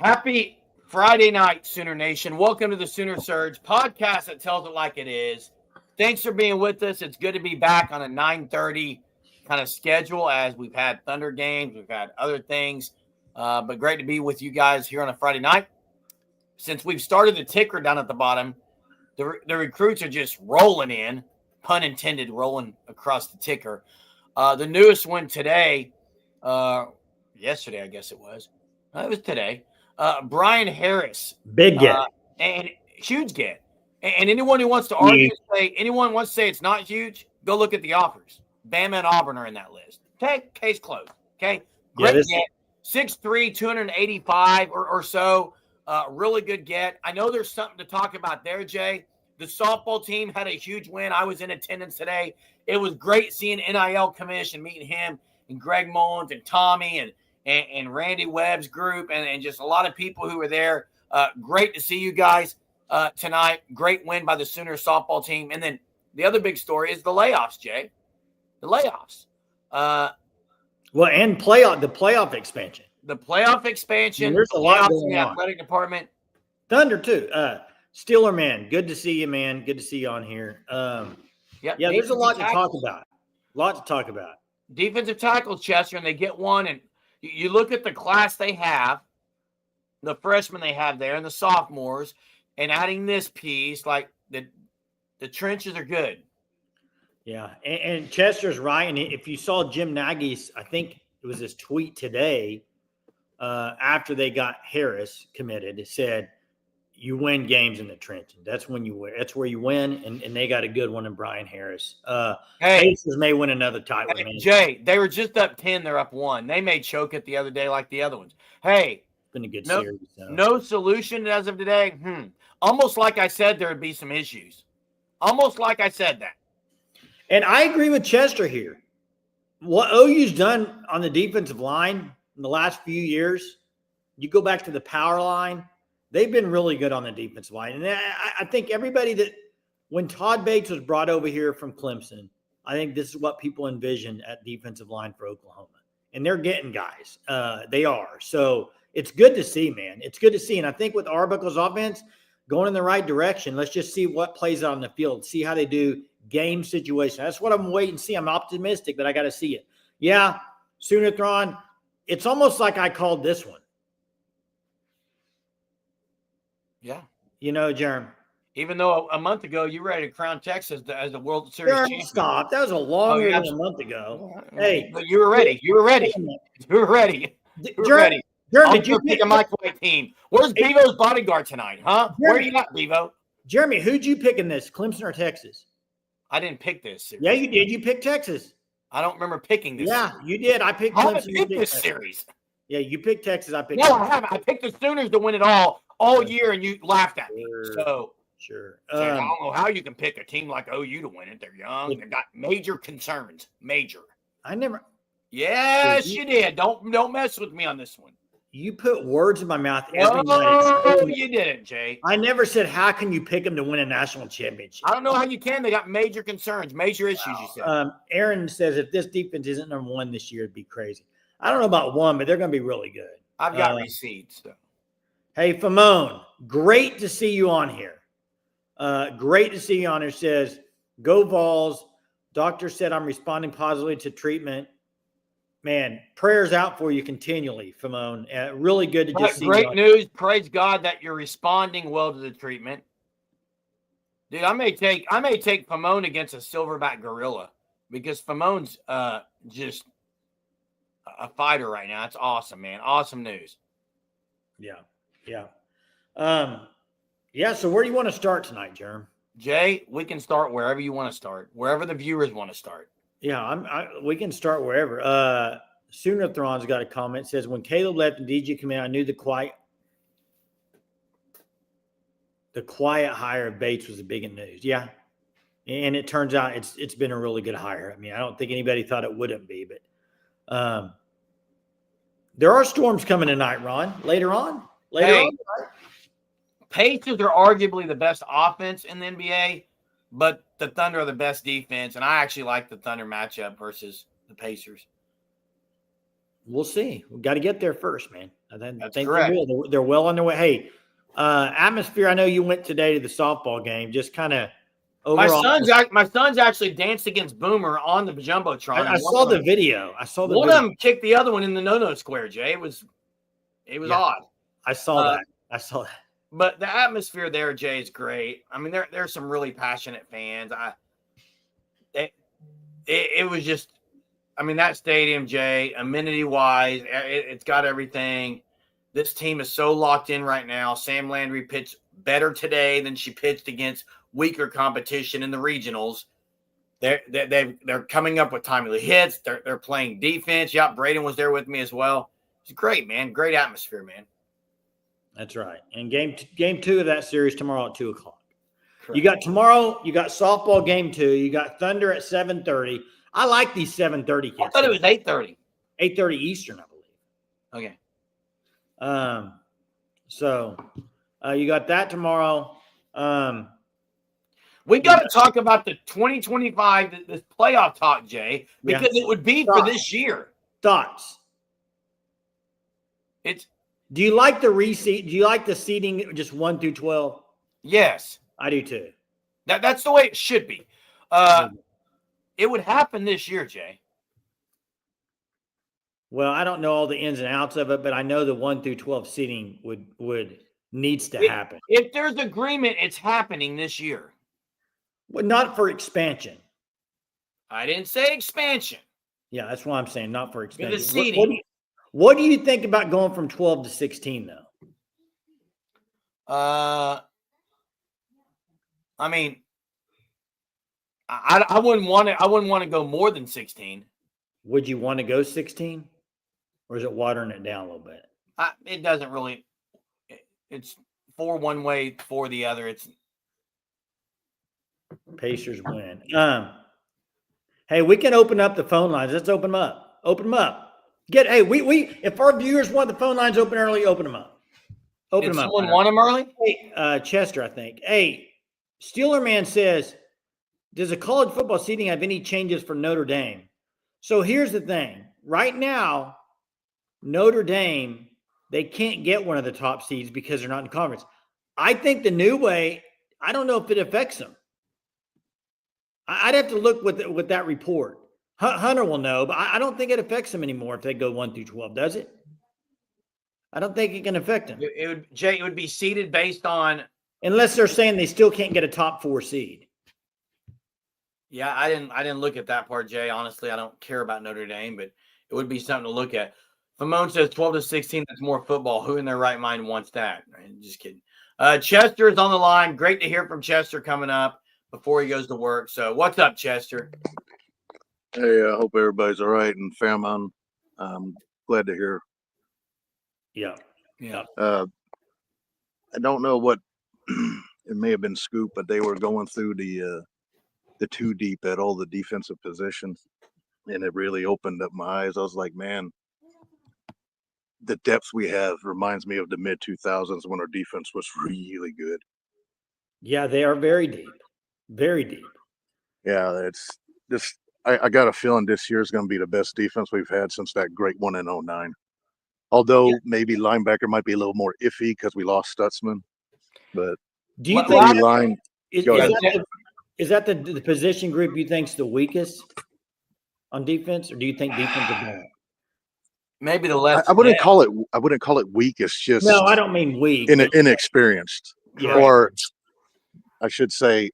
Happy Friday night, Sooner Nation. Welcome to the Sooner Surge podcast that tells it like it is. Thanks for being with us. It's good to be back on a 9:30 kind of schedule as we've had Thunder games. We've had other things, but great to be with you guys here on a Friday night. Since we've started the ticker down at the bottom, the recruits are just rolling in, pun intended, rolling across the ticker. The newest one today, yesterday, I guess it was. It was today. Brian Harris. Big get. And huge get. And anyone who wants to argue, anyone wants to say it's not huge, go look at the offers. Bama and Auburn are in that list. Okay, case closed. Okay, great get. 6'3", 285 or so. Really good get. I know there's something to talk about there, Jay. The softball team had a huge win. I was in attendance today. It was great seeing NIL commission, meeting him and Greg Mullins and Tommy and Randy Webb's group and just a lot of people who were there. Great to see you guys tonight. Great win by the Sooner softball team. And then the other big story is the layoffs, Jay. The layoffs. And the playoff expansion. The playoff expansion. And there's a lot going in the on. athletic department. Thunder, too. Steeler, man. Good to see you, man. Good to see you on here. There's a lot to talk about. Defensive tackle, Chester, and they get one. And you look at the class they have, the freshmen they have there, and the sophomores, and adding this piece, like the trenches are good. Yeah, and Chester's right. And if you saw Jim Nagy's, I think it was his tweet today, after they got Harris committed, it said, you win games in the trenches. That's when you win. That's where you win, and they got a good one in Brian Harris. Pacers may win another title. Hey, Jay, they were just up 10. They're up 1. They may choke it the other day like the other ones. Hey, it's been a good series. No solution as of today. Almost like I said there would be some issues. Almost like I said that. And I agree with Chester here. What OU's done on the defensive line in the last few years, you go back to the power line, they've been really good on the defensive line. And I think everybody when Todd Bates was brought over here from Clemson, I think this is what people envisioned at defensive line for Oklahoma. And they're getting guys. They are. So it's good to see, man. It's good to see. And I think with Arbuckle's offense going in the right direction, let's just see what plays out on the field, see how they do game situation. That's what I'm waiting to see. I'm optimistic, but I got to see it. Yeah, Sooner-thron, it's almost like I called this one. Yeah. Jerem. Even though a month ago you were ready to crown Texas as the World Series champion. Stop. That was a longer than a month ago. Hey. But you were ready. You were ready. Jeremy, did you pick a Mike White team? Where's Bevo's bodyguard tonight, huh? Where are you at, Bevo? Jeremy, who'd you pick in this, Clemson or Texas? I didn't pick this series. Yeah, you did. You picked Texas. I don't remember picking this series. series. You did. I picked Clemson. I haven't picked this series. Yeah, you picked Texas. I picked Texas. I haven't. I picked the Sooners to win it all year, and you laughed at me. Sure. I don't know how you can pick a team like OU to win it. They're young. They've got major concerns. Major. Yes, you did. Don't mess with me on this one. You put words in my mouth every night. You didn't, Jay. I never said, how can you pick them to win a national championship? I don't know how you can. They got major concerns, major issues, you said. Aaron says if this defense isn't number 1 this year, it'd be crazy. I don't know about 1, but they're going to be really good. I've got receipts. So. Hey, Famone, great to see you on here. Great to see you on here. Says, go Vols. Doctor said I'm responding positively to treatment. Man, prayers out for you continually, Famone. Really good to just see you. Great news. Praise God that you're responding well to the treatment. Dude, I may take Famone against a silverback gorilla because Famone's just a fighter right now. It's awesome, man. Awesome news. Yeah. So where do you want to start tonight, Jerem? Jay, we can start wherever you want to start, wherever the viewers want to start. Yeah, we can start wherever. Sooner-thron's got a comment. Says, when Caleb left and DJ came in, I knew the quiet hire of Bates was the big news. Yeah. And it turns out it's been a really good hire. I mean, I don't think anybody thought it wouldn't be, but there are storms coming tonight, Ron. Later on. Pacers are arguably the best offense in the NBA, but the Thunder are the best defense, and I actually like the Thunder matchup versus the Pacers. We'll see. We got to get there first, man. I think correct. they will. They're well on their way. Hey, atmosphere. I know you went today to the softball game. Just kind of overall. My son's actually danced against Boomer on the jumbotron. I saw the video. One of them kicked the other one in the no square. Jay, it was odd. I saw that. But the atmosphere there, Jay, is great. I mean, there's some really passionate fans. It was just. I mean, that stadium, Jay, amenity-wise, it's got everything. This team is so locked in right now. Sam Landry pitched better today than she pitched against weaker competition in the regionals. They're coming up with timely hits. They're playing defense. Yep, Braden was there with me as well. It's great, man. Great atmosphere, man. That's right. And game 2 of that series tomorrow at 2:00. Correct. You got tomorrow. You got softball game 2. You got Thunder at 7:30. I like these 7:30 kids. I thought it was 8:30. 8:30 Eastern, I believe. Okay. So you got that tomorrow. We got to talk about the 2025 this playoff talk, Jay, because it would be for this year. Thoughts? Do you like the reseed? Do you like the seeding just 1 through 12? Yes, I do too. That's the way it should be. It would happen this year, Jay. Well, I don't know all the ins and outs of it, but I know the 1 through 12 seating needs to happen. If there's agreement, it's happening this year. Well, not for expansion. I didn't say expansion. Yeah, that's what I'm saying. Not for expansion. The seating. What do you think about going from 12 to 16, though? I mean, I wouldn't want to. I wouldn't want to go more than 16. Would you want to go 16, or is it watering it down a little bit? It doesn't really. It's 4 one way, 4 the other. It's Pacers win. Hey, we can open up the phone lines. Let's open them up. Open them up. We if our viewers want the phone lines open early, open them up. Open them up. Someone want them early? Hey, Chester, I think. Hey, Steeler Man says, does the college football seating have any changes for Notre Dame? So here's the thing. Right now, Notre Dame, they can't get one of the top seeds because they're not in conference. I think the new way, I don't know if it affects them. I'd have to look with that report. Hunter will know, but I don't think it affects them anymore if they go 1 through 12, does it? I don't think it can affect them. It would be seeded based on, unless they're saying they still can't get a top 4 seed. Yeah, I didn't look at that part, Jay. Honestly, I don't care about Notre Dame, but it would be something to look at. Famone says 12 to 16, that's more football. Who in their right mind wants that? Just kidding. Chester is on the line. Great to hear from Chester coming up before he goes to work. So what's up, Chester? Hey, I hope everybody's all right in Fairmount. Glad to hear. Yeah. I don't know what it may have been Scoop, but they were going through the 2 deep at all the defensive positions, and it really opened up my eyes. I was like, man, the depth we have reminds me of the mid 2000s when our defense was really good. Yeah, they are very deep. Very deep. Yeah, it's just I got a feeling this year is going to be the best defense we've had since that great one in 09. Although maybe linebacker might be a little more iffy because we lost Stutzman. But do you think line is that the position group you think's the weakest on defense, or do you think defense is better? Maybe the left. I wouldn't call it weak. It's just no, I don't mean weak. Inexperienced, yeah. Or I should say,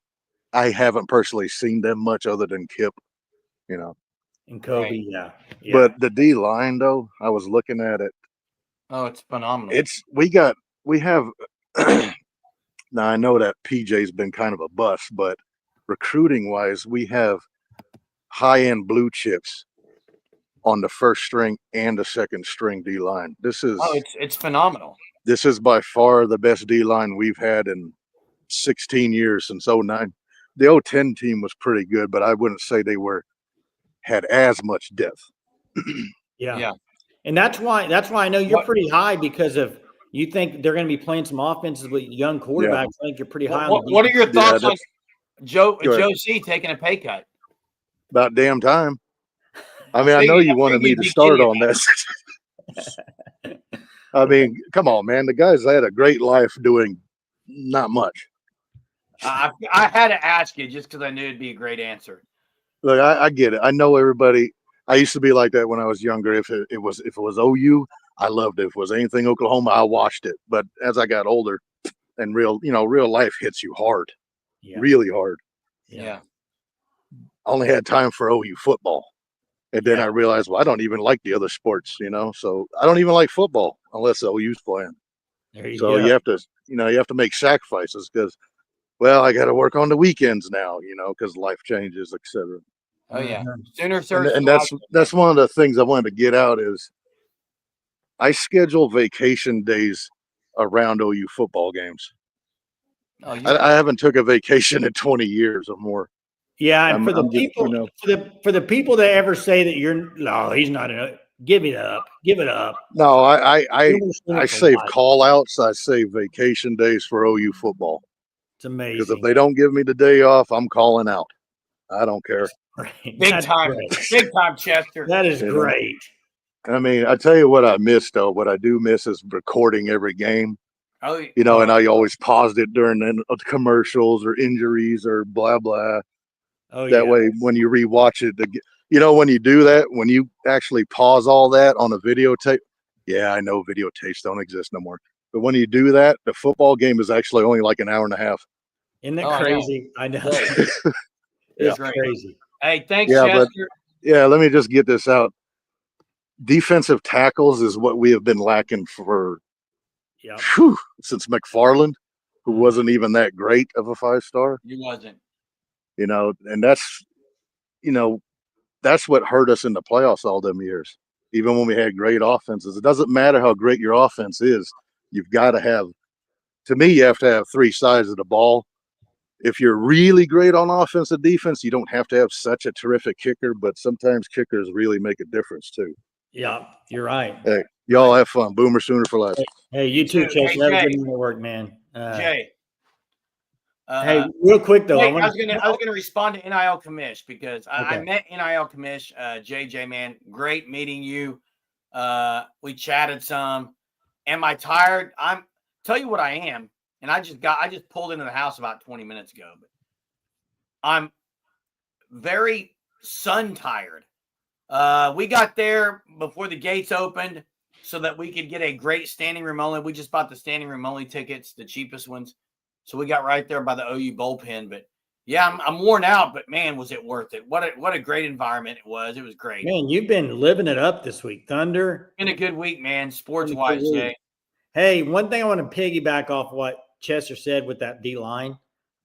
I haven't personally seen them much other than Kip, and Kobe. Right. Yeah. But the D line, though, I was looking at it. Oh, it's phenomenal. We have. Now I know that PJ's been kind of a bust, but recruiting wise, we have high end blue chips on the first string and the second string D line. It's phenomenal. This is by far the best D line we've had in 16 years since 09. The 010 team was pretty good, but I wouldn't say they had as much depth. Yeah. And that's why I know you're pretty high, because of you think they're going to be playing some offenses with young quarterbacks. Yeah. I think you're pretty high. What are your thoughts on Joe C taking a pay cut? About damn time. I mean, I know you wanted me to start on this. I mean, come on, man. The guy's had a great life doing not much. I had to ask you just because I knew it'd be a great answer. Look, I get it. I know everybody. I used to be like that when I was younger. If it was OU, I loved it. If it was anything Oklahoma, I watched it. But as I got older, and real life hits you hard, really hard. Yeah. I only had time for OU football. And then I realized, well, I don't even like the other sports, so I don't even like football unless OU's playing. So you have to make sacrifices because, well, I got to work on the weekends now, because life changes, etc. Oh yeah. And that's one of the things I wanted to get out is I schedule vacation days around OU football games. Oh, I haven't took a vacation in 20 years or more. Yeah, and for the people that ever say that he's not give it up. No, I save call outs. I save vacation days for OU football. It's amazing. Because if they don't give me the day off, I'm calling out. I don't care. Big time, Chester. That is great. I mean, I tell you what I miss though. What I do miss is recording every game. Oh, and I always paused it during the commercials or injuries or blah blah. Oh, that way, when you rewatch it, when you do that, when you actually pause all that on a videotape, yeah, I know videotapes don't exist no more. But when you do that, the football game is actually only like an hour and a half. Isn't that crazy? I know. It's crazy. Hey, thanks, Chester. Let me just get this out. Defensive tackles is what we have been lacking for since McFarland, who wasn't even that great of a 5-star. He wasn't. And that's what hurt us in the playoffs all them years. Even when we had great offenses, it doesn't matter how great your offense is. You've got to have, to me, you have to have 3 sides of the ball. If you're really great on offense and defense, you don't have to have such a terrific kicker, but sometimes kickers really make a difference too. Yeah, you're right. Hey, y'all have fun. Boomer Sooner for life. Hey, you too, Chase. Have a good work, man. Jay. Hey, real quick though, I was gonna respond to NIL Commish because I met NIL Commish, JJ, man, great meeting you. We chatted some. Am I tired? Tell you what I am, and I just pulled into the house about 20 minutes ago, but I'm very sun tired. We got there before the gates opened so that we could get a great standing room only. We just bought the standing room only tickets, the cheapest ones. So we got right there by the OU bullpen. But yeah, I'm worn out, but man, was it worth it. What a great environment it was. It was great. Man, you've been living it up this week, Thunder. Been a good week, man, sports-wise, Jay. Hey, one thing I want to piggyback off what Chester said with that D-line.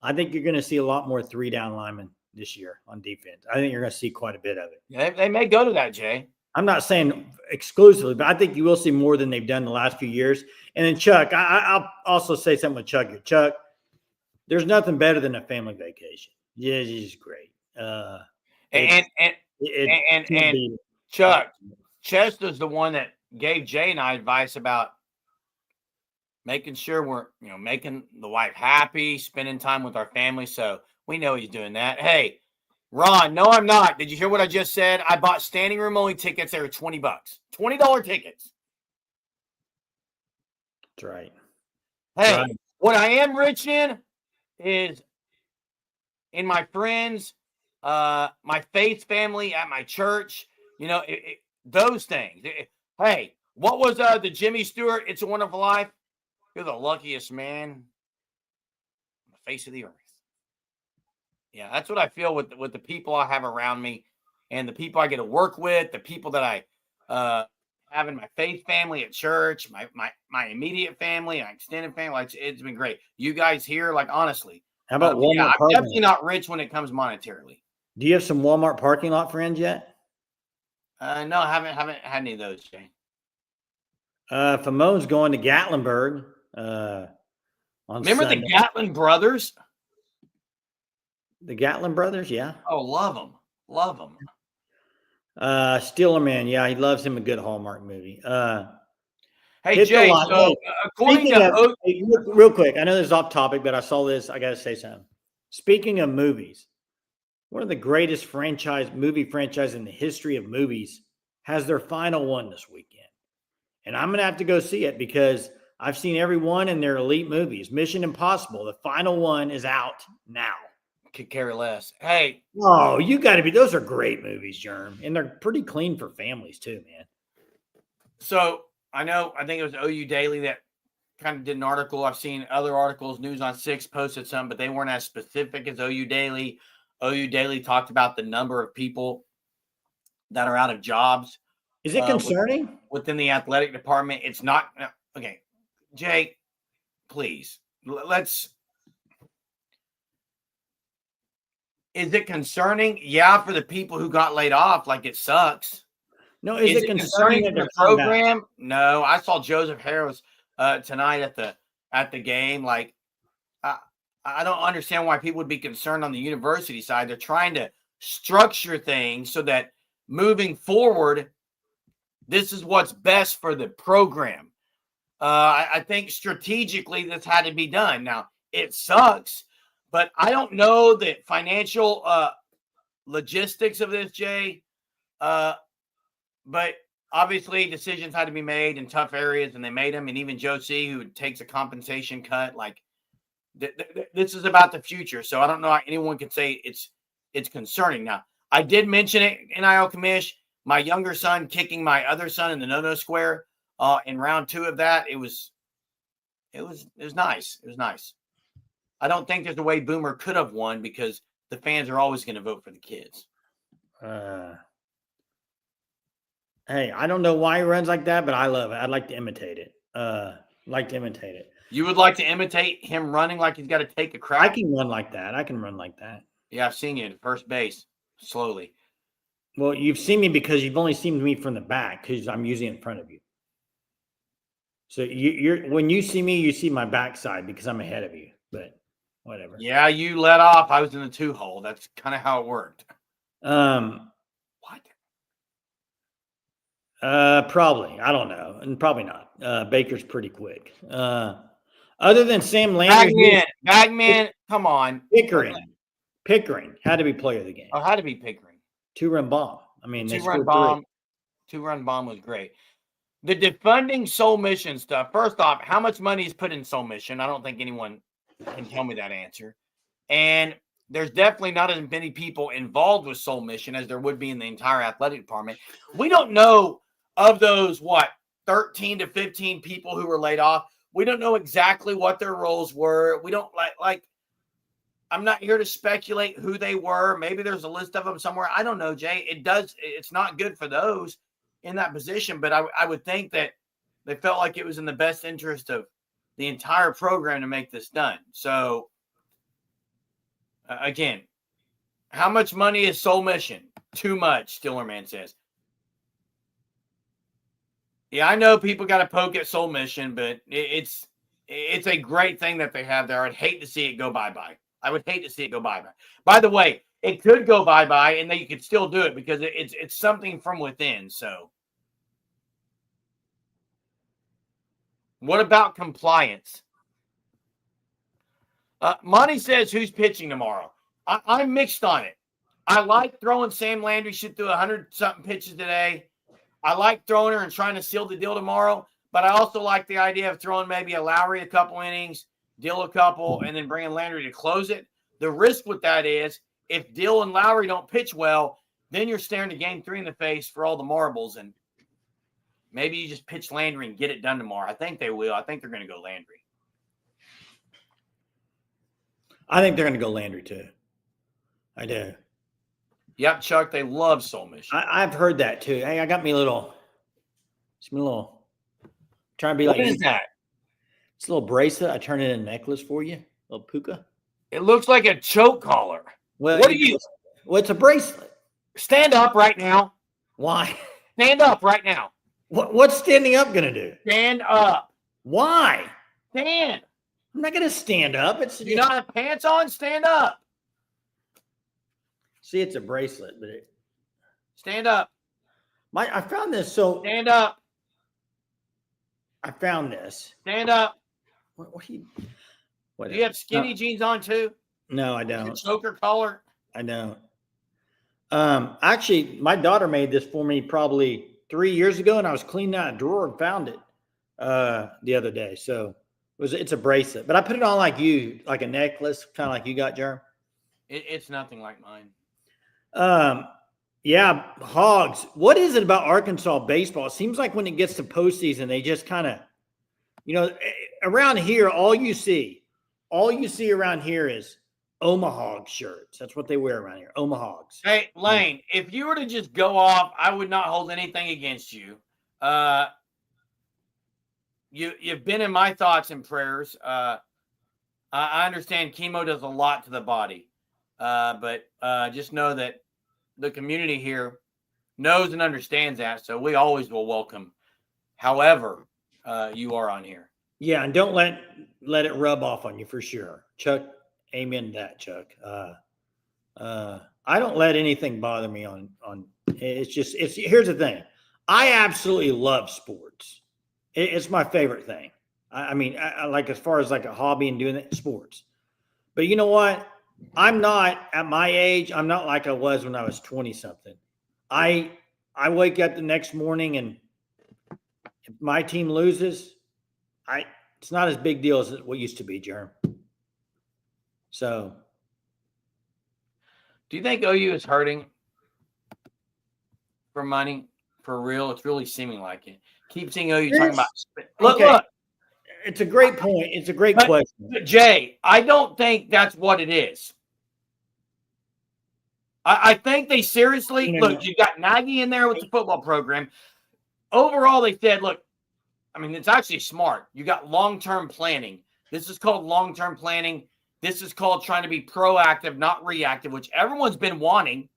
I think you're going to see a lot more 3-down linemen this year on defense. I think you're going to see quite a bit of it. Yeah, they may go to that, Jay. I'm not saying exclusively, but I think you will see more than they've done the last few years. And then Chuck, I'll also say something with Chuck here. Chuck, there's nothing better than a family vacation. Yeah, it's just great. And Chuck, Chester's the one that gave Jay and I advice about making sure we're, making the wife happy, spending time with our family. So we know he's doing that. Hey, Ron, no, I'm not. Did you hear what I just said? I bought standing room only tickets. They were $20. $20 tickets. That's right. Hey, what I am rich in is in my friends, my faith family at my church, those things. Hey, what was the Jimmy Stewart, It's a Wonderful Life? You're the luckiest man on the face of the earth. Yeah, that's what I feel with the people I have around me and the people I get to work with, the people that I have in my faith family at church, my immediate family, my extended family. It's been great. You guys here, honestly. How about Walmart? I'm definitely not rich when it comes monetarily. Do you have some Walmart parking lot friends yet? No, I haven't had any of those, Jay. Famone's going to Gatlinburg on Sunday. The Gatlin brothers? The Gatlin brothers, yeah. Oh, love them. Love them. Steeler Man, yeah, he loves him a good Hallmark movie. Hey, Jay, so according to real quick, I know this is off topic, but I saw this. I got to say something. Speaking of movies, one of the greatest movie franchise in the history of movies, has their final one this weekend. And I'm going to have to go see it because I've seen every one in their elite movies. Mission Impossible, the final one is out now. Could care less. Hey. Oh, you got to be. Those are great movies, Germ. And they're pretty clean for families too, man. So I think it was OU Daily that kind of did an article. I've seen other articles. News on 6 posted some, but they weren't as specific as OU Daily. OU Daily talked about the number of people that are out of jobs. Is it concerning? Within the athletic department? It's not. Okay, Jay, please, let's. Is it concerning? Yeah, for the people who got laid off, like it sucks. No, is it concerning for the program? No, I saw Joseph Harris tonight at the game. Like, I don't understand why people would be concerned on the university side. They're trying to structure things so that moving forward, this is what's best for the program. I think strategically this had to be done. Now, it sucks, but I don't know the financial logistics of this, Jay. But obviously decisions had to be made in tough areas, and they made them. And even Joe C., who takes a compensation cut, like this is about the future. So I don't know how anyone could say it's concerning. Now, I did mention it, NIL commish, my younger son kicking my other son in the no-no square in round 2 of that. It was nice. It was nice. I don't think there's a way Boomer could have won because the fans are always going to vote for the kids. Hey, I don't know why he runs like that, but I love it. I'd like to imitate it. You would like to imitate him running like he's got to take a crowd? I can run like that. Yeah, I've seen you at first base slowly. Well, you've seen me because you've only seen me from the back because I'm usually in front of you. So you're when you see me, you see my backside because I'm ahead of you. But whatever. Yeah, you let off. I was in the 2 hole. That's kind of how it worked. What? Probably. I don't know. And probably not. Baker's pretty quick. Other than Sam Landry. Bagman, come on. Pickering had to be player of the game. Oh, had to be Pickering. 2-run bomb. I mean, 2-run bomb. 2-run bomb was great. The defunding Soul Mission stuff. First off, how much money is put in Soul Mission? I don't think anyone can tell me that answer. And there's definitely not as many people involved with Soul Mission as there would be in the entire athletic department. We don't know of those, 13 to 15 people who were laid off. We don't know exactly what their roles were. We don't like I'm not here to speculate who they were. Maybe there's a list of them somewhere. I don't know, Jay. It's not good for those in that position, but I would think that they felt like it was in the best interest of the entire program to make this done. So again, how much money is Soul Mission? Too much, Stillerman says. Yeah, I know people got to poke at Soul Mission, but it's a great thing that they have there. I'd hate to see it go bye-bye. I would hate to see it go bye-bye. By the way, it could go bye-bye, and then you could still do it because it's something from within. So what about compliance? Monty says, who's pitching tomorrow? I'm mixed on it. I like throwing Sam Landry. Should throw 100-something pitches today. I like throwing her and trying to seal the deal tomorrow, but I also like the idea of throwing maybe a Lowry a couple innings, Dill a couple, and then bringing Landry to close it. The risk with that is if Dill and Lowry don't pitch well, then you're staring to game 3 in the face for all the marbles, and maybe you just pitch Landry and get it done tomorrow. I think they will. I think they're going to go Landry. I think they're going to go Landry too. I do. Yep, Chuck, they love Soul Mission. I've heard that too. Hey, I got me a little trying to be what like. What is that? It's a little bracelet. I turn it into a necklace for you. A little puka. It looks like a choke collar. Well, what are you? Well, it's a bracelet. Stand up right now. Why? Stand up right now. What's standing up going to do? Stand up. Why? Stand. I'm not going to stand up. You not have pants on? Stand up. See, it's a bracelet, but stand up. I found this. So stand up. I found this. Stand up. What do you have skinny jeans on too? No, I don't. Choker collar. I don't. Actually, my daughter made this for me probably 3 years ago, and I was cleaning out a drawer and found it the other day. So it's a bracelet, but I put it on like you, like a necklace, kind of like you got, Jerm. It's nothing like mine. Yeah, Hogs. What is it about Arkansas baseball? It seems like when it gets to postseason, they just kind of, around here, all you see around here is Omaha shirts. That's what they wear around here. Omaha's. Hey, Lane, if you were to just go off, I would not hold anything against you. You've been in my thoughts and prayers. I understand chemo does a lot to the body, but just know that the community here knows and understands that, so we always will welcome however you are on here. Yeah, and don't let it rub off on you for sure. Chuck, amen to that, Chuck. I don't let anything bother me on here's the thing. I absolutely love sports. It's my favorite thing. I mean, I like, as far as like a hobby and doing it, sports. But you know what? I'm not at my age. I'm not like I was when I was 20 something. I wake up the next morning, and if my team loses, it's not as big deal as what used to be, Jerm. So, do you think OU is hurting for money for real? It's really seeming like it. Keep seeing OU talking about. Look. It's a great point. It's a great question. Jay, I don't think that's what it is. I think they seriously, look, you got Nagy in there with the football program. Overall, they said, look, I mean, it's actually smart. You got long-term planning. This is called long-term planning. This is called trying to be proactive, not reactive, which everyone's been wanting.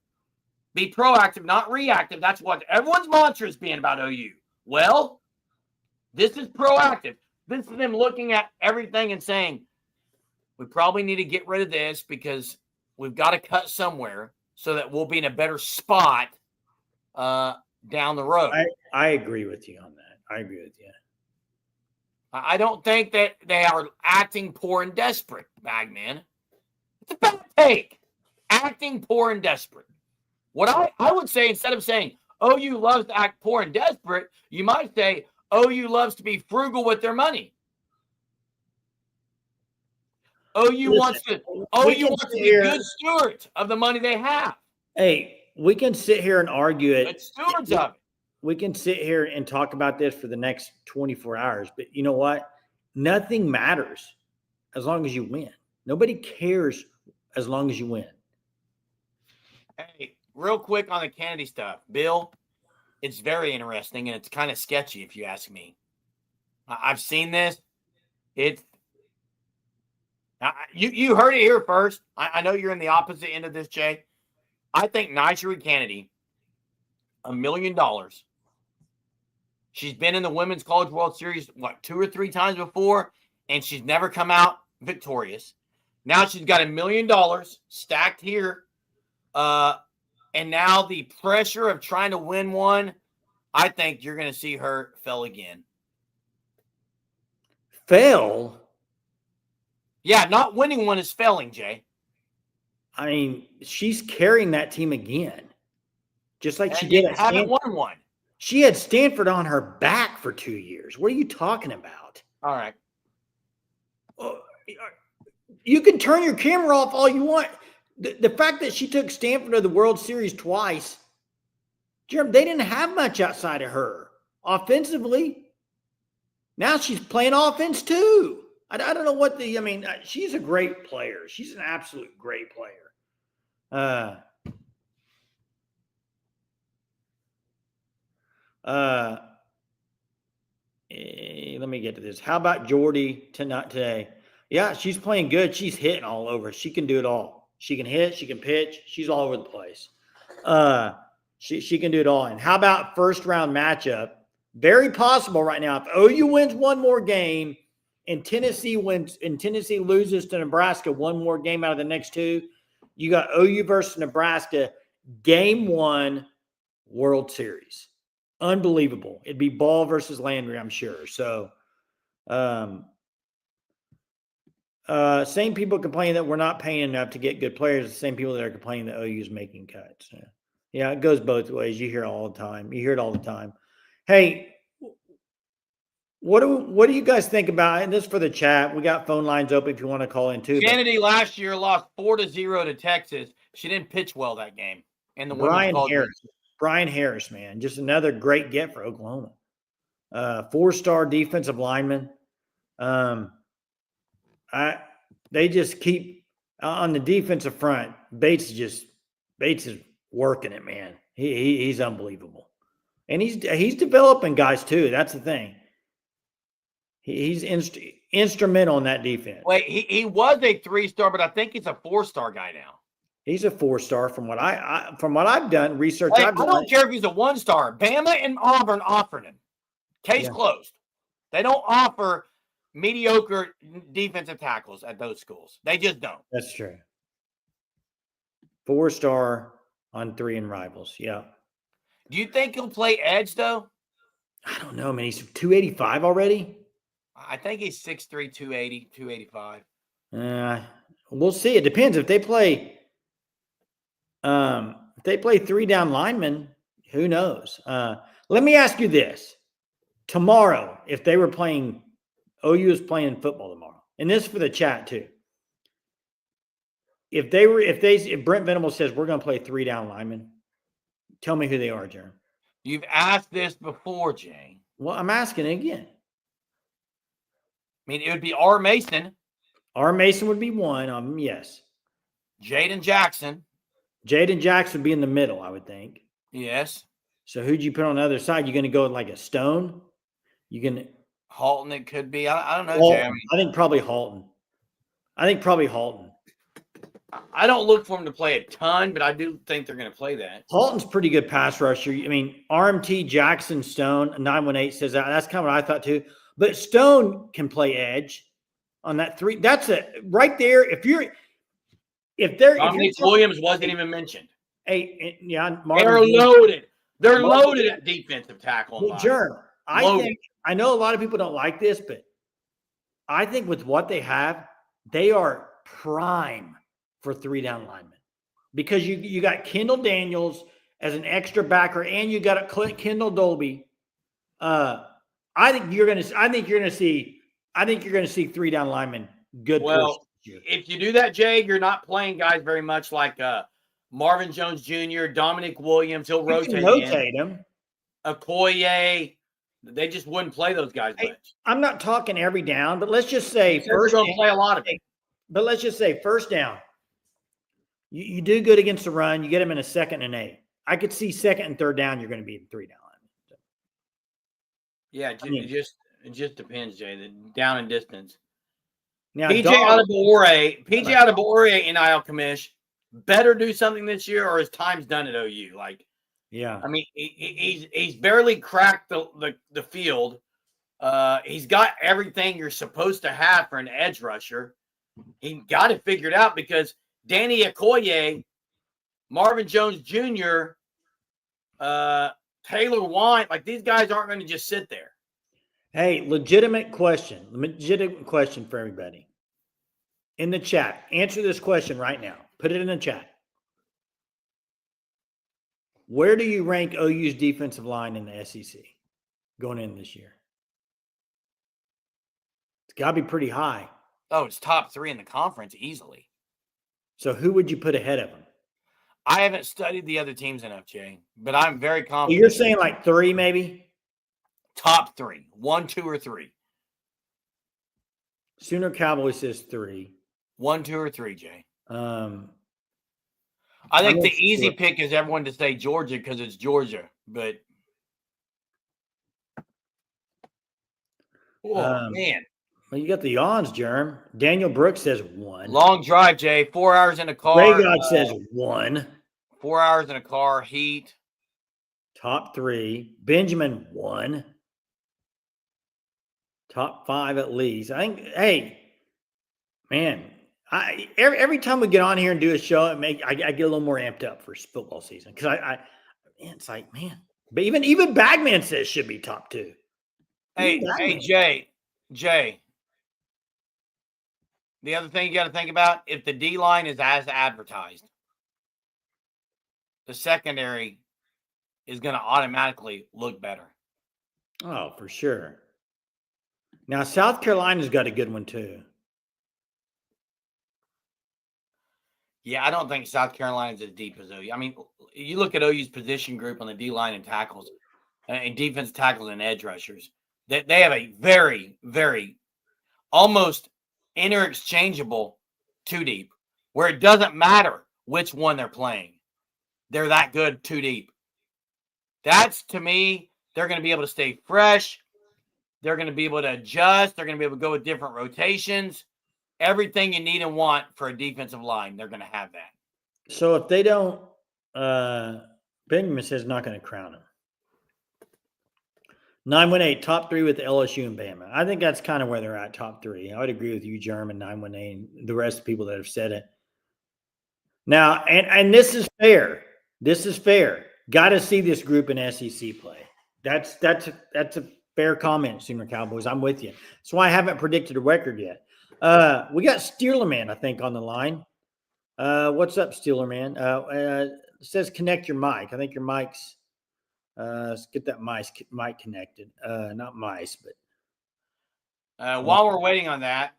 Be proactive, not reactive. That's what everyone's mantra is being about OU. Well, this is proactive. This is them looking at everything and saying, we probably need to get rid of this because we've got to cut somewhere so that we'll be in a better spot down the road. I agree with you on that. I agree with you. I don't think that they are acting poor and desperate, Bagman. It's a bad take. Acting poor and desperate. What I would say, instead of saying OU loves to act poor and desperate, you might say OU loves to be frugal with their money. OU wants to be good stewards of the money they have. Hey, we can sit here and argue it. But stewards of it. We can sit here and talk about this for the next 24 hours, but you know what? Nothing matters as long as you win. Nobody cares as long as you win. Hey, real quick on the Kennedy stuff, Bill, it's very interesting and it's kind of sketchy if you ask me. I've seen this. You heard it here first. I know you're in the opposite end of this, Jay. I think Nyjah Kennedy, $1 million. She's been in the Women's College World Series, 2 or 3 times before, and she's never come out victorious. Now she's got $1 million stacked here. And now the pressure of trying to win one, I think you're going to see her fail again. Fail? Yeah, not winning one is failing, Jay. I mean, she's carrying that team again. Just like she did at Stanford. Haven't won one. She had Stanford on her back for 2 years. What are you talking about? All right. You can turn your camera off all you want. The fact that she took Stanford to the World Series twice, Jeremy, they didn't have much outside of her offensively. Now she's playing offense too. I don't know what she's a great player. She's an absolute great player. Let me get to this. How about Jordy today? Yeah, she's playing good. She's hitting all over. She can do it all. She can hit. She can pitch. She's all over the place. She can do it all. And how about first round matchup? Very possible right now. If OU wins one more game and Tennessee loses to Nebraska one more game out of the next 2, you got OU versus Nebraska, game 1 World Series. Unbelievable. It'd be Ball versus Landry, I'm sure. So, same people complaining that we're not paying enough to get good players. The same people that are complaining that OU is making cuts. Yeah, it goes both ways. You hear it all the time. You hear it all the time. Hey, what do you guys think about? And this for the chat. We got phone lines open if you want to call in too. Kennedy last year lost 4-0 to Texas. She didn't pitch well that game. And the Brian Harris, man, just another great get for Oklahoma. 4-star defensive lineman. They just keep on the defensive front. Bates is working it, man. He's unbelievable, and he's developing guys too. That's the thing. He's instrumental in that defense. Wait, he was a 3-star, but I think he's a 4-star guy now. He's a 4-star from what I've done research. Hey, I don't care if he's a 1-star. Bama and Auburn offered him. Case closed. They don't offer mediocre defensive tackles at those schools. They just don't. That's true. 4-star on 3 in rivals. Yeah. Do you think he'll play edge though? I don't know, man. He's 285 already. I think he's 6'3", 280, 285. We'll see. It depends if they play. If they play 3 down linemen, who knows? Let me ask you this: tomorrow, if they were playing, OU is playing football tomorrow, and this is for the chat too. If Brent Venable says we're going to play 3 down linemen, tell me who they are, Jeremy. You've asked this before, Jay. Well, I'm asking again. I mean, it would be R. Mason. R. Mason would be one of them, yes. Jaden Jackson. Jaden Jackson would be in the middle, I would think. Yes. So who'd you put on the other side? You going to go like a Stone? You going Halton? It could be. I don't know, Halton. Jay. I think probably Halton. I don't look for him to play a ton, but I do think they're going to play that. Halton's pretty good pass rusher. I mean, RMT Jackson Stone 918 says that. That's kind of what I thought too. But Stone can play edge on that 3. That's it right there. Dominic Williams wasn't even mentioned. Hey, yeah, they're loaded. They're loaded at defensive tackle. Well, Jerm, I know a lot of people don't like this, but I think with what they have, they are prime for 3 down linemen because you got Kendall Daniels as an extra backer, and you got Kendall Dolby. I think you're going to see 3 down linemen. Good. Well, if you do that, Jay, you're not playing guys very much like Marvin Jones Jr., Dominic Williams. He'll rotate him. Okoye. They just wouldn't play those guys much. I'm not talking every down, but let's just say first down. Play a lot of it. But let's just say first down. You do good against the run. You get them in a 2nd and 8. I could see 2nd and 3rd down. You're going to be in 3 down. So. Yeah, it just depends, Jay. The down and distance. Now, PJ Adebawore NIL commish better do something this year, or his time's done at OU. Like, yeah, I mean, he's barely cracked the field. He's got everything you're supposed to have for an edge rusher. He got it figured out because Danny Okoye, Marvin Jones Jr., Taylor Wine, like these guys aren't going to just sit there. Hey, legitimate question for everybody in the chat. Answer this question right now. Put it in the chat. Where do you rank OU's defensive line in the SEC going in this year? It's got to be pretty high. Oh, it's top 3 in the conference easily. So who would you put ahead of them? I haven't studied the other teams enough, Jay, but I'm very confident. Well, you're saying like 3 maybe? Top 3, 1, 2, or 3. Sooner Cowboy says 3. 1, 2, or 3, Jay. I think the easy pick is everyone to say Georgia because it's Georgia, but man. Well, you got the yawns, Jerm. Daniel Brooks says 1. Long drive, Jay. 4 hours in a car. Ray God says 1. 4 hours in a car. Heat. Top 3. Benjamin 1. Top 5 at least. I think. Hey, man. Every time we get on here and do a show, I get a little more amped up for football season because it's like, man. But even Bagman says should be top 2. Hey, Jay. The other thing you got to think about, if the D line is as advertised, the secondary is going to automatically look better. Oh, for sure. Now, South Carolina's got a good one too. Yeah, I don't think South Carolina's as deep as OU. I mean, you look at OU's position group on the D-line and tackles, and defense tackles and edge rushers. They have a very, very almost interchangeable two deep, where it doesn't matter which one they're playing. They're that good two deep. That's, to me, they're going to be able to stay fresh. They're going to be able to adjust. They're going to be able to go with different rotations. Everything you need and want for a defensive line, they're going to have that. So if they don't, Benjamin says not going to crown him. 918, top 3 with LSU and Bama. I think that's kind of where they're at, top 3. I would agree with you, German, 918, and the rest of the people that have said it. Now, and this is fair. This is fair. Got to see this group in SEC play. That's a fair comment, Sooner Cowboys. I'm with you. That's why I haven't predicted a record yet. We got Steelerman, I think, on the line. What's up, Steelerman? It says connect your mic. I think your mic's let's get that mic connected. Not mice, but while we're waiting on that,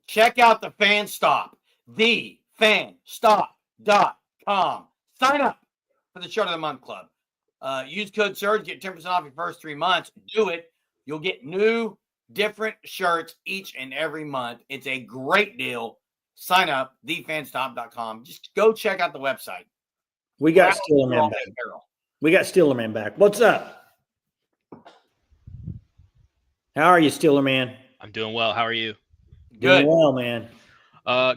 check out the Fan Stop, thefanstop.com. Sign up for the Shirt of the Month Club. Use code SURGE, get 10% off your first 3 months. Do it. You'll get new, different shirts each and every month. It's a great deal. Sign up, thefanstop.com. Just go check out the website. We got Steelerman back. What's up? How are you, Steelerman? I'm doing well. How are you? Good. Doing well, man.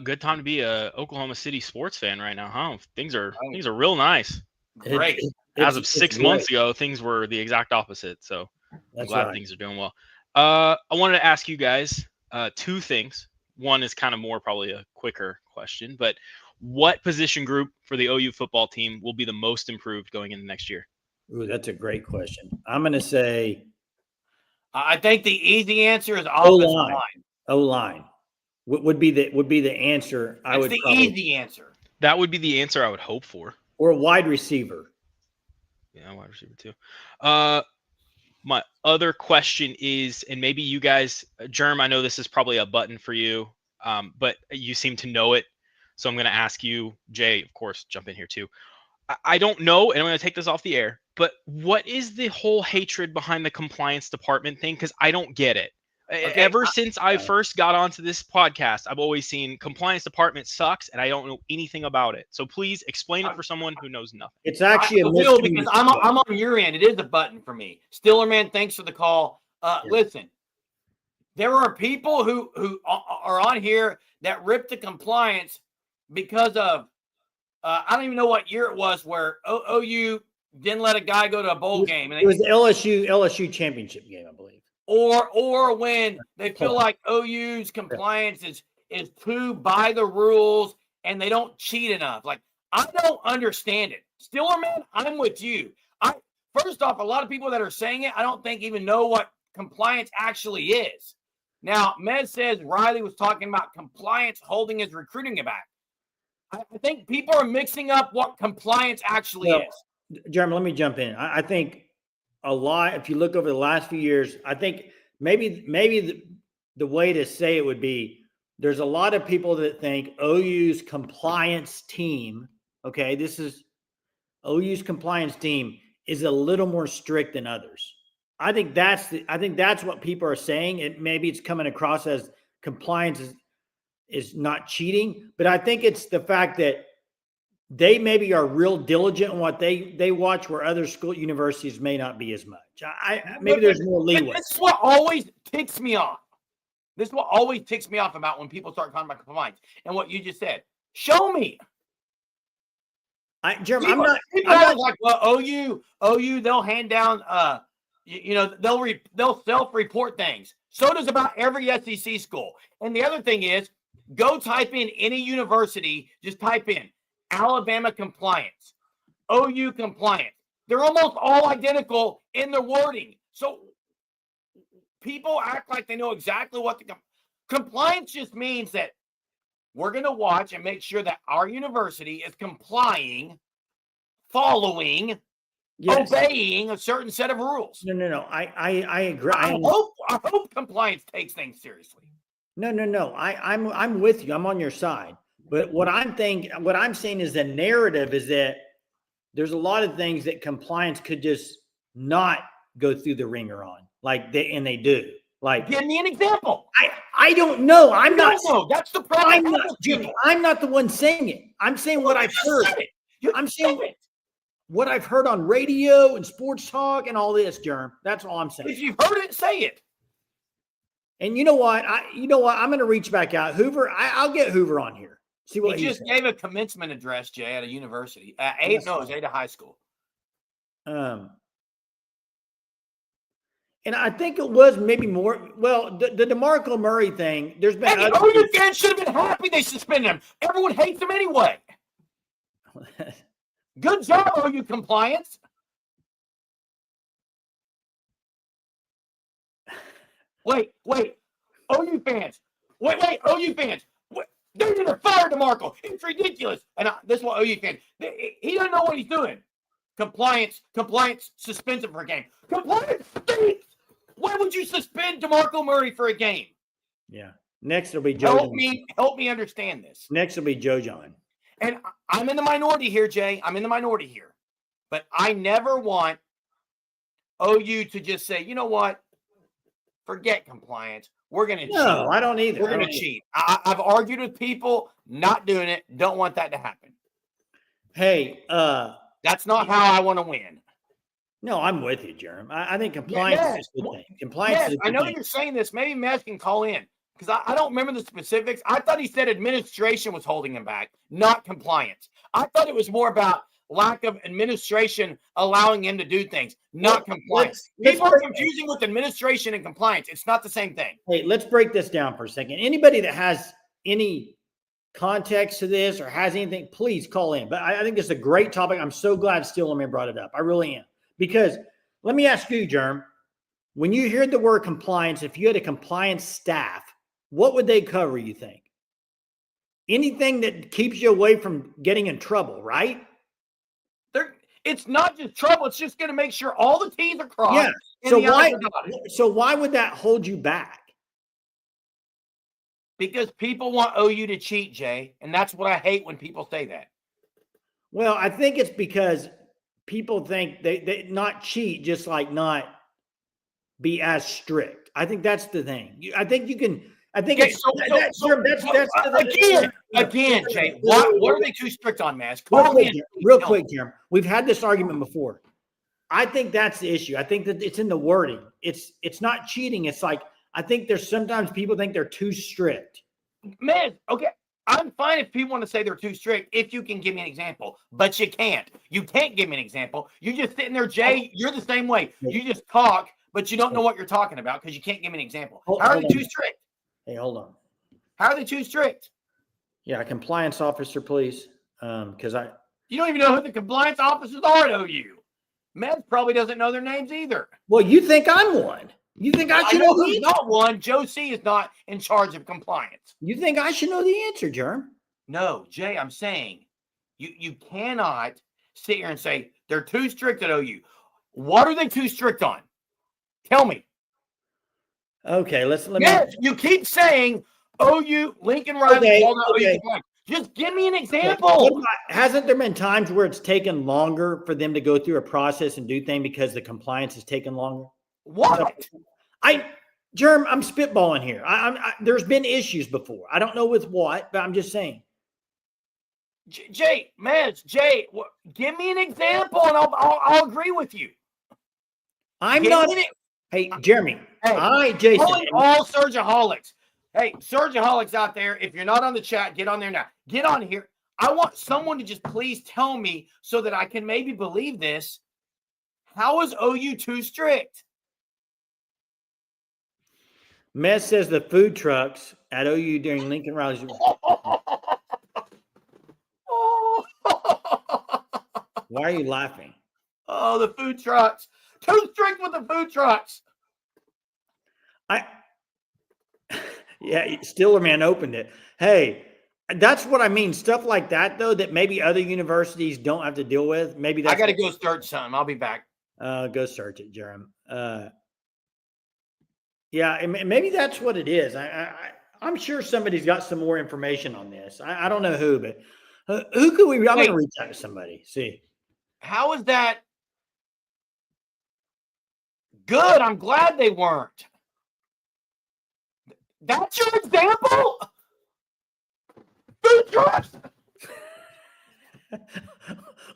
Good time to be a Oklahoma City sports fan right now, huh? Things are real nice. Great. As of 6 months ago, things were the exact opposite. So I'm glad things are doing well. I wanted to ask you guys 2 things. One is kind of more probably a quicker question, but what position group for the OU football team will be the most improved going into next year? Ooh, that's a great question. I'm going to say I think the easy answer is offensive line. O-line would be the answer. That's the easy answer. That would be the answer I would hope for. Or wide receiver. Yeah, wide receiver too. My other question is, and maybe you guys, Germ, I know this is probably a button for you, but you seem to know it. So I'm going to ask you, Jay, of course, jump in here too. I don't know, and I'm going to take this off the air, but what is the whole hatred behind the compliance department thing? Because I don't get it. Okay. Ever since I first got onto this podcast, I've always seen compliance department sucks, and I don't know anything about it. So please explain it for someone who knows nothing. It's actually a mystery because I'm on your end. It is a button for me. Steelerman, thanks for the call. Listen, there are people who are on here that rip the compliance because of I don't even know what year it was where OU didn't let a guy go to a bowl game. And it was the LSU championship game, I believe. Or when they feel like OU's compliance is too by the rules and they don't cheat enough. Like, I don't understand it. Steelerman, I'm with you. First off, a lot of people that are saying it, I don't think even know what compliance actually is. Now, Mez says Riley was talking about compliance holding his recruiting back. I think people are mixing up what compliance actually is. Jeremy, let me jump in. I think a lot, if you look over the last few years, I think maybe the way to say it would be there's a lot of people that think OU's compliance team, okay, this is OU's compliance team is a little more strict than others. I think that's what people are saying. Maybe it's coming across as compliance is not cheating, but I think it's the fact that they maybe are real diligent in what they watch where other universities may not be as much. Maybe there's more leeway. This is what always ticks me off. This is what always ticks me off about when people start talking about compliance and what you just said. Show me. Jeremy, I'm not like, well, OU, they'll hand down, they'll self-report things. So does about every SEC school. And the other thing is, go type in any university, just type in Alabama compliance, OU compliance. They're almost all identical in their wording. So people act like they know exactly what the compliance just means that we're going to watch and make sure that our university is complying following, obeying a certain set of rules. No. I agree. I hope compliance takes things seriously. No. I'm with you. I'm on your side. But what I'm saying is the narrative is that there's a lot of things that compliance could just not go through the ringer on, they do. Like, give me an example. I don't know. That's the problem. I'm not the one saying it. I'm saying what I've heard. I'm saying what I've heard on radio and sports talk and all this, Germ. That's all I'm saying. If you've heard it, say it. And you know what? I'm going to reach back out. Hoover, I'll get Hoover on here. See what he just gave a commencement address, Jay, at a university. It was Ada High School. And I think it was maybe more. Well, the DeMarco Murray thing. There's been. OU fans should have been happy they suspended him. Everyone hates him anyway. Good job, OU compliance. Wait. OU fans. Wait. OU fans. They're going to fire DeMarco. It's ridiculous. And this is what OU fans. He doesn't know what he's doing. Compliance suspends him for a game. Compliance stinks. Why would you suspend DeMarco Murray for a game? Yeah. Next will be Joe. Help me understand this. Next will be Joe John. And I'm in the minority here, Jay. I'm in the minority here. But I never want OU to just say, you know what? Forget compliance. We're going to cheat. No, I don't either. We're going to cheat. I've argued with people not doing it. Don't want that to happen. Hey, that's not how I want to win. No, I'm with you, Jerem. I think compliance is a good thing. Compliance is a good I know thing. you're saying this. Maybe Matt can call in because I don't remember the specifics. I thought he said administration was holding him back, not compliance. I thought it was more about lack of administration allowing him to do things, not compliance. People are confusing with administration and compliance. It's not the same thing. Hey, let's break this down for a second. Anybody that has any context to this or has anything, please call in. But I think it's a great topic. I'm so glad Steeleman brought it up. I really am. Because let me ask you, Germ, when you hear the word compliance, if you had a compliance staff, what would they cover, you think? Anything that keeps you away from getting in trouble, right? It's not just trouble. It's just going to make sure all the T's are crossed. Yeah. So why would that hold you back? Because people want OU to cheat, Jay. And that's what I hate when people say that. Well, I think it's because people think they not cheat, just like not be as strict. I think that's the thing. I think you can. I think again, Jay. What are they too strict on, Mass? Real quick, Jeremy. We've had this argument before. I think that's the issue. I think that it's in the wording. It's not cheating. It's like I think there's sometimes people think they're too strict. Man, okay. I'm fine if people want to say they're too strict if you can give me an example, but you can't. You can't give me an example. You're just sitting there, Jay. You're the same way. You just talk, but you don't know what you're talking about because you can't give me an example. How are they too strict? Hey, hold on. How are they too strict? Yeah, compliance officer, please. Because you don't even know who the compliance officers are at OU. Mez probably doesn't know their names either. Well, you think I'm one. You think I should know who's not one. Joe C is not in charge of compliance. You think I should know the answer, Germ? No, Jay, I'm saying you cannot sit here and say they're too strict at OU. What are they too strict on? Tell me. Okay, let me. You keep saying OU, Lincoln Riley, OU. Just give me an example. Hasn't there been times where it's taken longer for them to go through a process and do things because the compliance has taken longer? What? Germ, I'm spitballing here. There's been issues before. I don't know with what, but I'm just saying. Jay, give me an example, and I'll agree with you. Hey, Jeremy. Hey, Jason. All Surgeaholics. Hey, Surgeaholics out there, if you're not on the chat, get on there now. Get on here. I want someone to just please tell me so that I can maybe believe this. How is OU too strict? Mess says the food trucks at OU during Lincoln Riley's. Why are you laughing? Oh, the food trucks. Too strict with the food trucks. Yeah, Steelerman opened it. Hey, That's what I mean. Stuff like that, though, that maybe other universities don't have to deal with. Maybe that's I got to go search something. I'll be back. Go search it, Jerem. Yeah, and maybe that's what it is. I'm sure somebody's got some more information on this. I don't know who, but who could we? I'm going to reach out to somebody. See, how is that good? I'm glad they weren't. That's your example? Food trucks.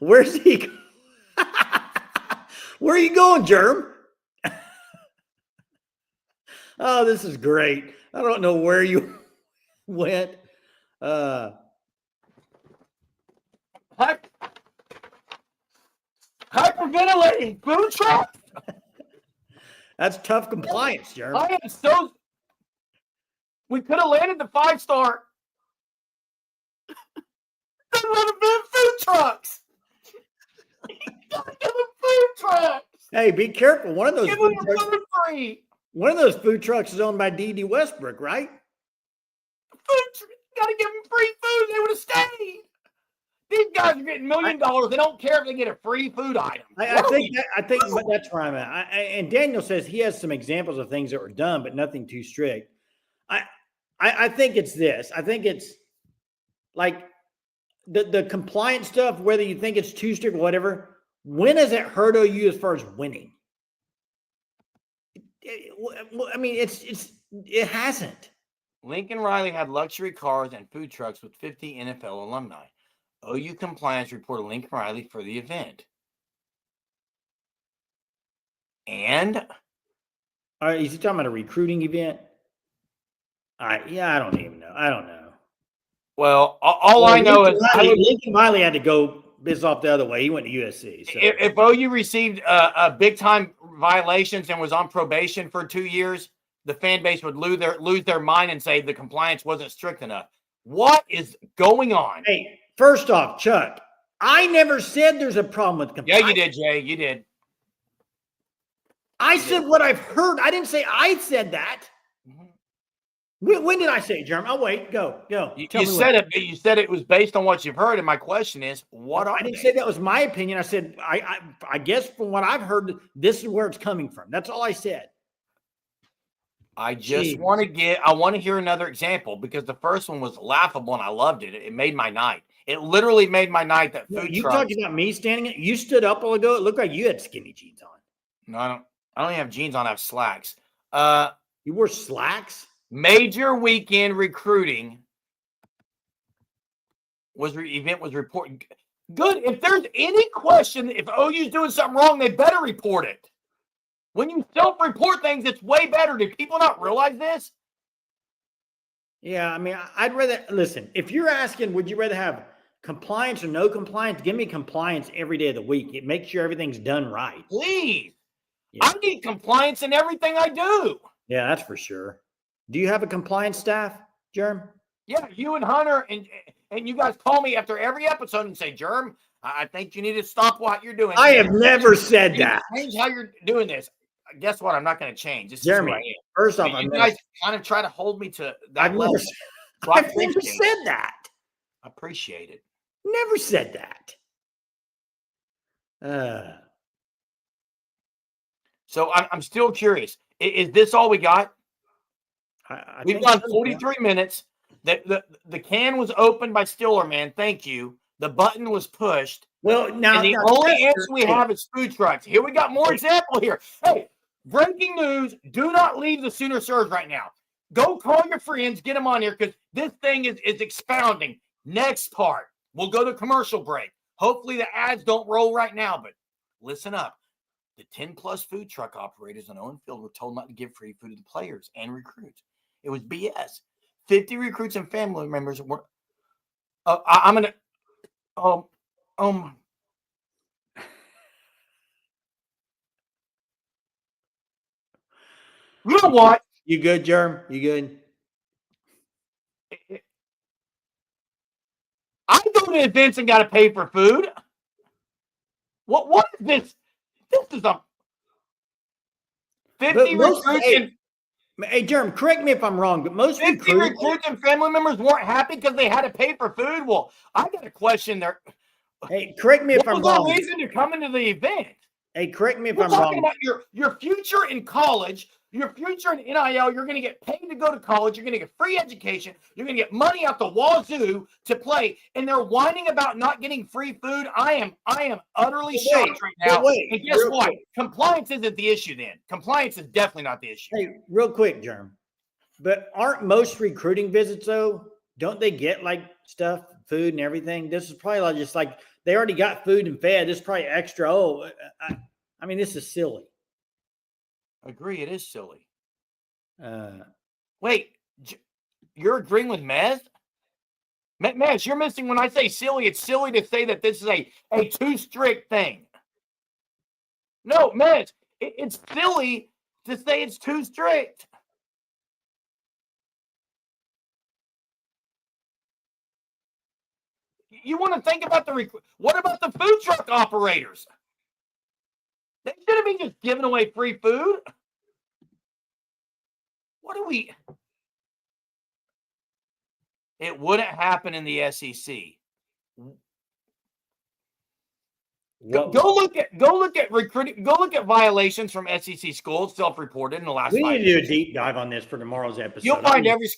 Where's he? Where are you going, Germ? Oh, this is great. I don't know where you went. Hyperventilating food trucks. That's tough compliance, Jeremy. I am so. We could have landed the 5-star. That would have been food trucks. Gotta give them food trucks. Hey, be careful. One of those food trucks, free. One of those food trucks is owned by D.D. Westbrook, right? Gotta give them free food. They would have stayed. These guys are getting $1 million. They don't care if they get a free food item. I think that's where I'm at. And Daniel says he has some examples of things that were done, but nothing too strict. I think it's this. I think it's like the compliance stuff, whether you think it's too strict or whatever. When has it hurt OU as far as winning? I mean, it hasn't. Lincoln Riley had luxury cars and food trucks with 50 NFL alumni. OU compliance reported Lincoln Riley for the event. And? All right, is he talking about a recruiting event? All right, yeah, I don't even know. I don't know. Well, all I know is Lincoln Riley had to go biz off the other way. He went to USC. So. If OU received big-time violations and was on probation for 2 years, the fan base would lose their mind and say the compliance wasn't strict enough. What is going on? Hey, first off, Chuck, I never said there's a problem with compliance. Yeah, you did, Jay. You did. I said what I've heard. I didn't say I said that. Mm-hmm. When did I say it, Jeremy? Oh, wait. Go. You said it, but you said it was based on what you've heard. And my question is, what are I didn't say that was my opinion. I said, I guess from what I've heard, this is where it's coming from. That's all I said. I just want to hear another example because the first one was laughable and I loved it. It made my night. It literally made my night. That food you talking about me standing? You stood up a while ago. It looked like you had skinny jeans on. No, I don't even have jeans on. I have slacks. You wore slacks? Major weekend recruiting event was reported. Good. If there's any question, if OU's doing something wrong, they better report it. When you self-report things, it's way better. Do people not realize this? Yeah, I mean, I'd rather listen. If you're asking, would you rather have compliance or no compliance? Give me compliance every day of the week. It makes sure everything's done right. Please. Yeah. I need compliance in everything I do. Yeah, that's for sure. Do you have a compliance staff, Germ? Yeah, you and Hunter, and you guys call me after every episode and say, Germ, I think you need to stop what you're doing. I have never said that. Change how you're doing this. Guess what? I'm not going to change. This Jeremy, is who I am. First off, you guys kind of try to hold me to that I've level. I've never said that. I appreciate it. Never said that. So I'm still curious. Is this all we got? We've done 43 minutes. The can was opened by Stiller, man. Thank you. The button was pushed. Well, now the only answer we have is food trucks. Here we got more example here. Hey, breaking news. Do not leave the Sooner Surge right now. Go call your friends. Get them on here because this thing is expounding. Next part. We'll go to commercial break. Hopefully the ads don't roll right now, but listen up. The 10-plus food truck operators on Owen Field were told not to give free food to the players and recruits. It was BS. 50 recruits and family members were. I'm gonna. You know what? You good, Germ? You good? I go to events and got to pay for food. What is this? This is a 50 recruits. Hey, Jerm, correct me if I'm wrong, but most 50 recruits and family members weren't happy because they had to pay for food. Well, I got a question there. Hey, correct me if I'm What was wrong. their reason to come into the event? Hey, correct me if We're I'm talking wrong. about your future in college, your future in NIL. You're going to get paid to go to college. You're going to get free education. You're going to get money out the wazoo to play. And they're whining about not getting free food. I am utterly shocked right now. And guess what? Quick. Compliance isn't the issue then. Compliance is definitely not the issue. Hey, real quick, Jerm. But aren't most recruiting visits, though, don't they get like stuff, food and everything? This is probably like just like they already got food and fed. This is probably extra. I mean, this is silly. Agree, it is silly. Wait, you're agreeing with Mez? Mez, you're missing when I say silly. It's silly to say that this is a too strict thing. No, Mez, it's silly to say it's too strict. You want to think about what about the food truck operators? They shouldn't be just giving away free food. What do we? It wouldn't happen in the SEC. Go look at recruiting. Go look at violations from SEC schools self-reported in the last 5 years. We need to do a deep dive on this for tomorrow's episode. You'll find every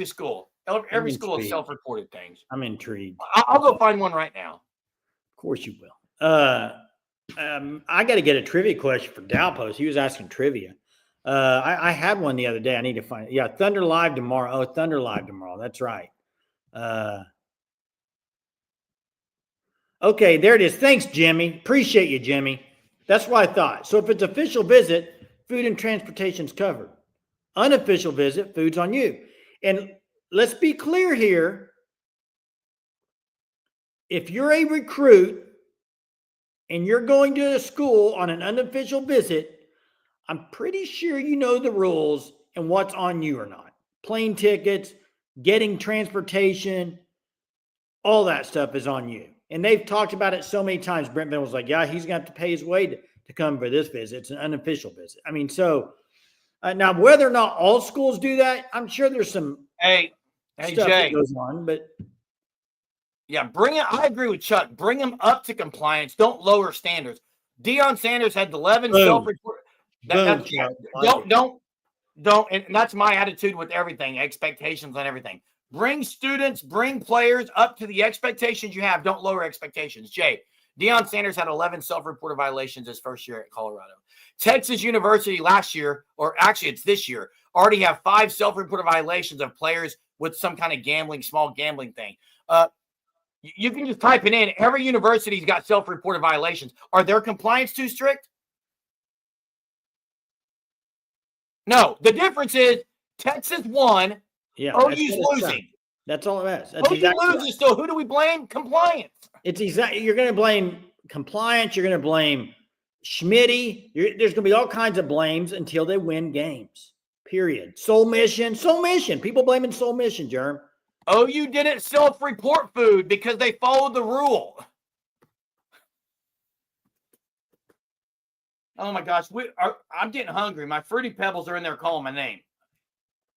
school. Every school has self-reported things. I'm intrigued. I'll go find one right now. Of course you will. I got to get a trivia question for Dalpost. He was asking trivia. I had one the other day. I need to find it. Yeah, Thunder Live tomorrow. Oh, Thunder Live tomorrow. That's right. Okay, there it is. Thanks, Jimmy. Appreciate you, Jimmy. That's what I thought. So if it's official visit, food and transportation's covered. Unofficial visit, food's on you. And let's be clear here. If you're a recruit and you're going to a school on an unofficial visit, I'm pretty sure you know the rules and what's on you or not. Plane tickets, getting transportation, all that stuff is on you. And they've talked about it so many times. Brent Bell was like, yeah, he's going to have to pay his way to come for this visit. It's an unofficial visit. I mean, so now whether or not all schools do that, I'm sure there's some stuff Jay, that goes on, but yeah, bring it. I agree with Chuck. Bring them up to compliance. Don't lower standards. Deion Sanders had 11 self-report. Don't. And that's my attitude with everything, expectations on everything. Bring students, bring players up to the expectations you have. Don't lower expectations. Jay, Deion Sanders had 11 self-reported violations his first year at Colorado. Texas University last year, or actually it's this year, already have 5 self-reported violations of players with some kind of small gambling thing. You can just type it in. Every university's got self-reported violations. Are their compliance too strict? No. The difference is Texas won. yeah, OU's losing. That's all it is. OU loses, so who do we blame? Compliance. It's exactly. You're going to blame compliance. You're going to blame Schmitty. There's going to be all kinds of blames until they win games. Period. Sole mission. People blaming sole mission, Jerm. OU didn't self-report food because they followed the rule. Oh my gosh, I'm getting hungry. My Fruity Pebbles are in there calling my name.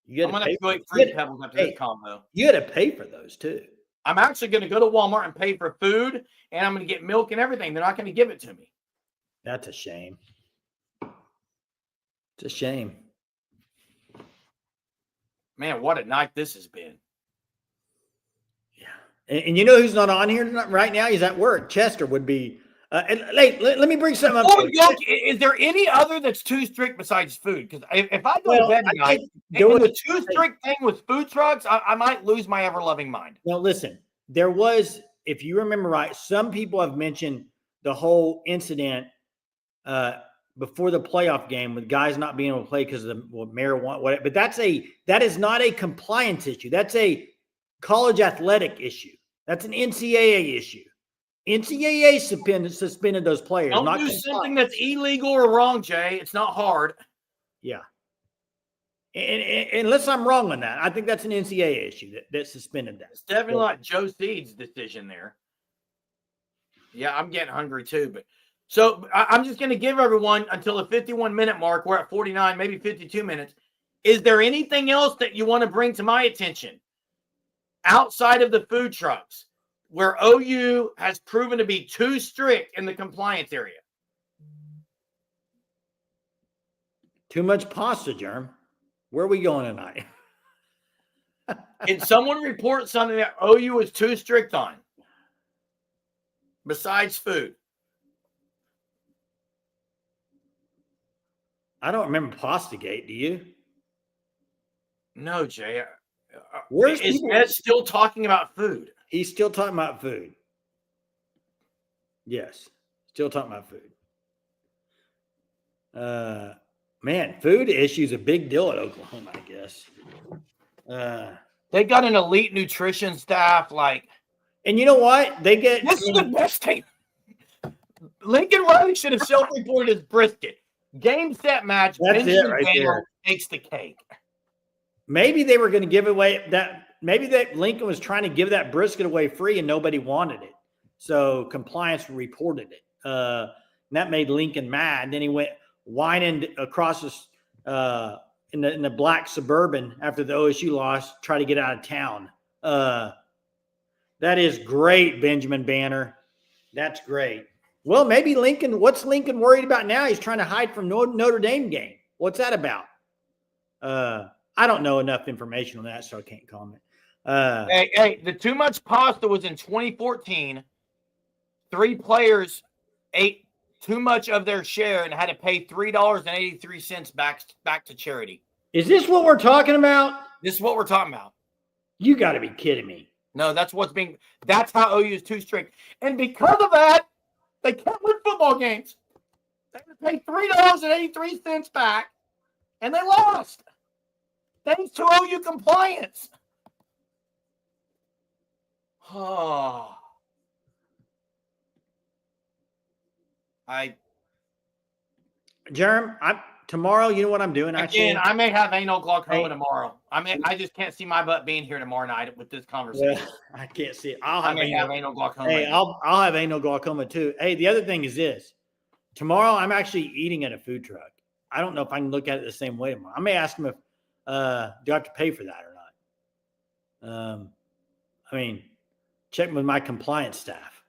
I'm going to have to go eat Fruity Pebbles after this combo. You got to pay for those too. I'm actually going to go to Walmart and pay for food, and I'm going to get milk and everything. They're not going to give it to me. That's a shame. It's a shame. Man, what a night this has been. Yeah. And you know who's not on here right now? He's at work. Chester would be. Let me bring something up. Is there any other that's too strict besides food? Because if I go to bed tonight, and the too strict thing with food trucks, I might lose my ever-loving mind. Now, listen, there was, if you remember right, some people have mentioned the whole incident before the playoff game with guys not being able to play because of the marijuana. But that is not a compliance issue. That's a college athletic issue. That's an NCAA issue. NCAA suspended those players. Don't do something that's illegal or wrong, Jay. It's not hard. Yeah. And unless I'm wrong on that, I think that's an NCAA issue that suspended that. It's definitely like Joe Seed's decision there. Yeah, I'm getting hungry too. But so I'm just going to give everyone until the 51-minute mark. We're at 49, maybe 52 minutes. Is there anything else that you want to bring to my attention outside of the food trucks where OU has proven to be too strict in the compliance area? Too much pasta, Germ. Where are we going tonight? Can someone report something that OU is too strict on besides food? I don't remember Pastagate. Do you? No, Jay. Where's Ed still talking about food? He's still talking about food. Yes, still talking about food. Man, food issue's a big deal at Oklahoma, I guess. They got an elite nutrition staff, and you know what? They get this is the best thing. Lincoln Riley should have self-reported his brisket. Game, set, match. That's Benjamin it right Daniel there. takes the cake. Maybe they were going to give away that. Maybe that Lincoln was trying to give that brisket away free, and nobody wanted it, so compliance reported it. And that made Lincoln mad. Then he went whining across in the black Suburban after the OSU loss, try to get out of town. That is great, Benjamin Banner. That's great. Well, maybe Lincoln. What's Lincoln worried about now? He's trying to hide from Notre Dame game. What's that about? I don't know enough information on that, so I can't comment. Hey, the too much pasta was in 2014. 3 players ate too much of their share and had to pay $3.83 back to charity. Is this what we're talking about? This is what we're talking about. You got to be kidding me. No, that's how OU is too strict. And because of that, they can't win football games. They had to pay $3.83 back, and they lost. Thanks to OU compliance. Oh. Jerm, tomorrow, you know what I'm doing? Again, I may have anal glaucoma tomorrow. I just can't see my butt being here tomorrow night with this conversation. Yeah, I can't see it. I may have anal glaucoma. Hey, I'll have anal glaucoma too. Hey, the other thing is this. Tomorrow, I'm actually eating at a food truck. I don't know if I can look at it the same way tomorrow. I may ask them if, do I have to pay for that or not? I mean, check with my compliance staff.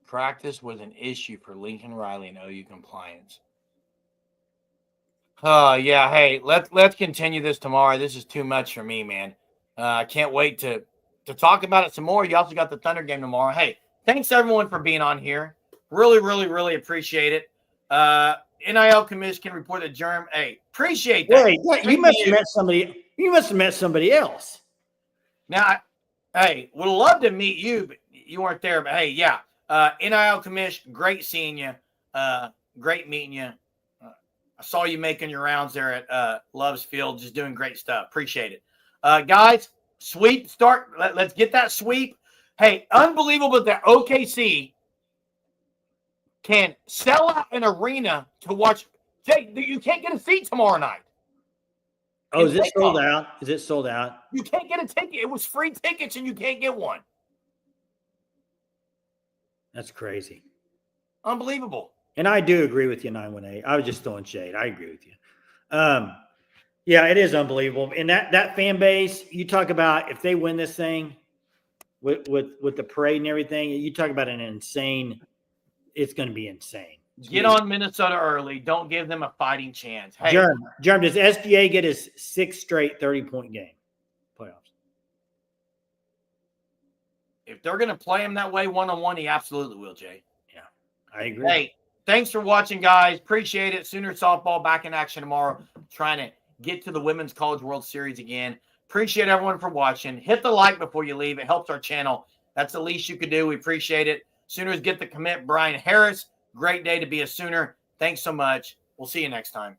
Practice was an issue for Lincoln Riley and OU compliance. Yeah. Hey, let's continue this tomorrow. This is too much for me, man. I can't wait to talk about it some more. You also got the Thunder game tomorrow. Hey, thanks everyone for being on here. Really, really, really appreciate it. NIL commission can report the Germ. Hey, appreciate that. Wait, you must have met somebody. You must have met somebody else. Now, hey, would love to meet you, but you weren't there. But hey, yeah. NIL commission, great seeing you. Great meeting you. I saw you making your rounds there at Love's Field, just doing great stuff. Appreciate it. Guys, sweep start. Let's get that sweep. Hey, unbelievable that OKC can sell out an arena to watch. Jay, you can't get a seat tomorrow night. Oh, is it sold out? Is it sold out? You can't get a ticket. It was free tickets and you can't get one. That's crazy. Unbelievable. And I do agree with you, 918. I was just throwing shade. I agree with you. Yeah, it is unbelievable. And that fan base, you talk about if they win this thing with the parade and everything, you talk about an insane, it's going to be insane. Get on Minnesota early. Don't give them a fighting chance. Hey, Jerm, does SGA get his 6th straight 30-point game playoffs? If they're going to play him that way one-on-one, he absolutely will, Jay. Yeah, I agree. Hey, thanks for watching, guys. Appreciate it. Sooner softball back in action tomorrow. Trying to get to the Women's College World Series again. Appreciate everyone for watching. Hit the like before you leave. It helps our channel. That's the least you could do. We appreciate it. Sooners get the commit. Brian Harris. Great day to be a Sooner. Thanks so much. We'll see you next time.